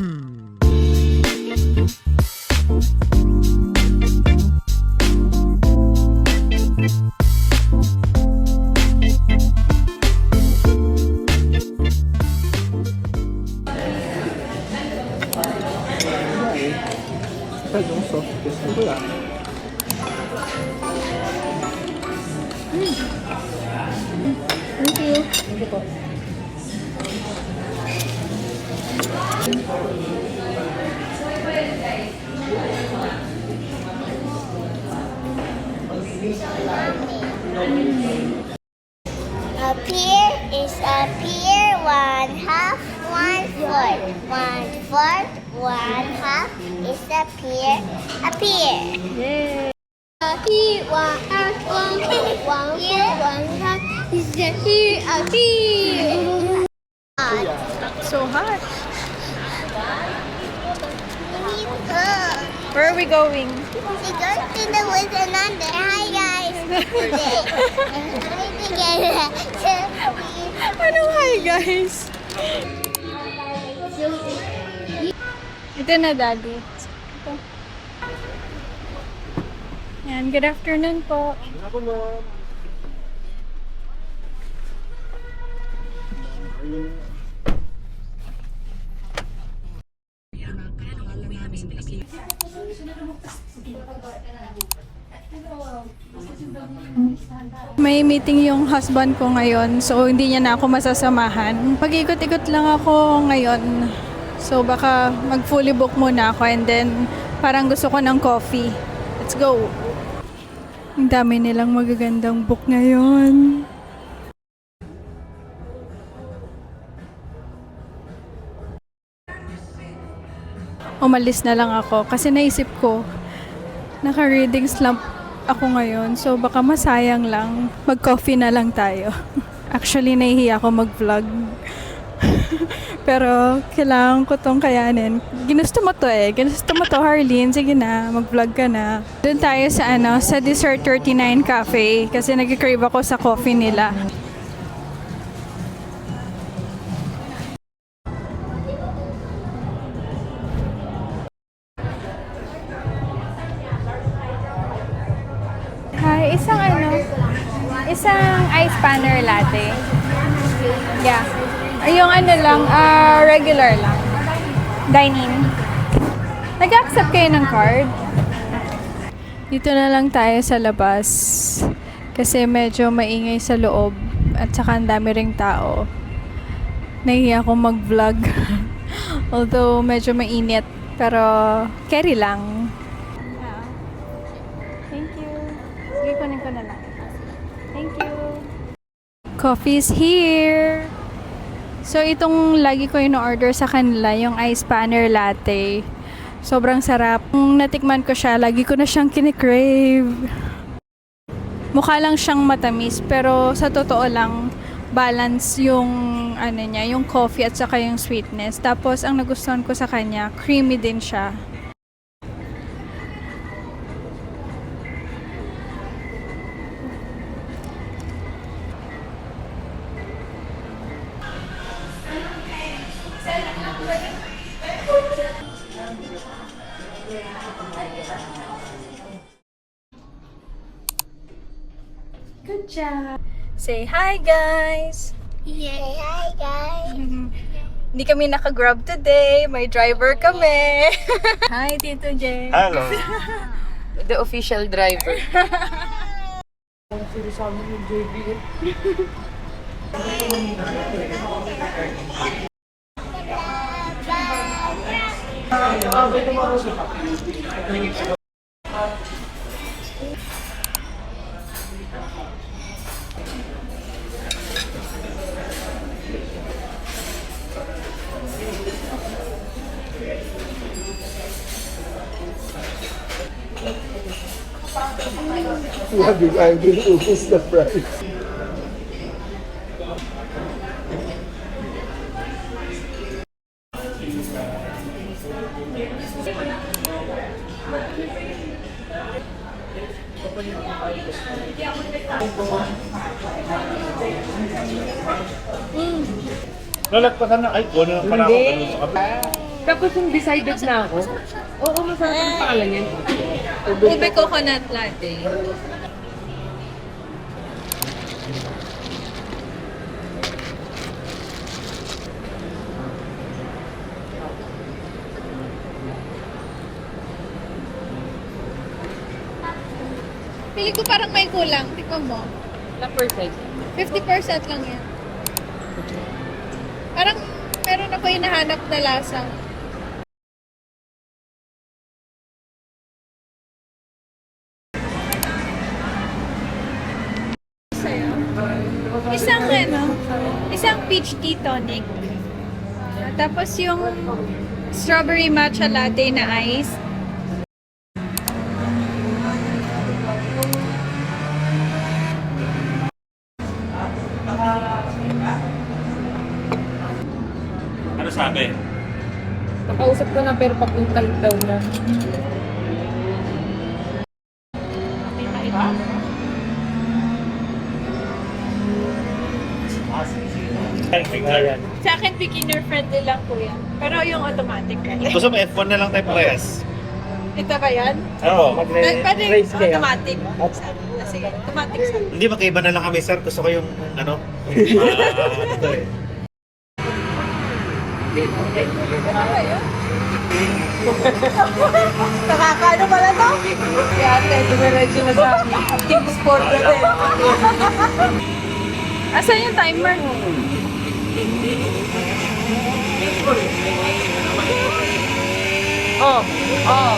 Yung soft kiss ko wala. Thank you. Thank you po. A pear is a pear, 1/2, 1/4. 1/4, 1/2 is a pear. A pear. Yay! A pear, 1/2, 1/4, 1/4 is a pear. A pear. So hot. We Where are we going? go to the woods and under. Hi guys. Ano, hi guys? Ito na, Daddy. Ito. Yan, good afternoon po. Ako ma'am. May meeting yung husband ko ngayon, so hindi niya na ako masasamahan. Pag-ikot-ikot lang ako ngayon. So baka mag-fully book muna ako and then parang gusto ko ng coffee. Let's go! Ang dami nilang magagandang book ngayon. Umalis na lang ako kasi naisip ko naka-reading slump ako ngayon, so baka masayang lang. Mag-coffee na lang tayo. Actually, nahihiya ako mag-vlog. Pero kailangan ko tong kayanin. Ginusto mo to eh. Ginusto mo to, Harleen. Sige na, mag-vlog ka na. Doon tayo sa sa Dessert 39 Cafe kasi nag-crave ako sa coffee nila. Hi, isang ice panner latte. Yeah. Yung lang, regular lang. Dine-in. Nag-accept kayo ng card? Dito na lang tayo sa labas. Kasi medyo maingay sa loob. At saka ang dami ring tao. Nahihiya akong mag-vlog. Although medyo mainit. Pero carry lang. Thank you. Sige, kunin ko na lang. Thank you. Coffee's here. So, itong lagi ko in-order sa kanila, yung ice panner latte. Sobrang sarap. Nung natikman ko siya, lagi ko na siyang kinikrave. Mukha lang siyang matamis, pero sa totoo lang, balance yung niya, yung coffee at saka yung sweetness. Tapos, ang nagustuhan ko sa kanya, creamy din siya. Good job! Say hi, guys! Yay! Hi guys. Hindi kami naka-grab today. May driver kami. Hi, Tito Jay. Hello. The official driver. Sabi ko, I'm gonna ubus the price. Nalagpasan na, ay, gano'n na pala ako, ganun sa kapit. Tapos yung decided na ako. Oo, masarap ang pangalan yan. Ube coconut latte. Pili ko parang may kulang. Tingnan mo. Na percent. 50% lang yan. Parang meron ako hinahanap na lasa. Sa'yo. Isang peach tea tonic. Tapos yung strawberry matcha latte na ice. Ano sabi? Nakausap ko na pero papunta daw na. Ayan. Sa akin, beginner friendly lang po yan. Pero yung automatic. Gusto mo F1 na lang tayo parehas? Ito ba yan? Oo. Pwede Race kayo. automatic. Sige, automatic sa Hindi, magkaiba na lang kami, sir. Gusto ko yung, ano, ito eh. Nakakaano pala to? Kaya ate, dumiretso na sa King Sport na din. Asan yung timer? Oh, oh.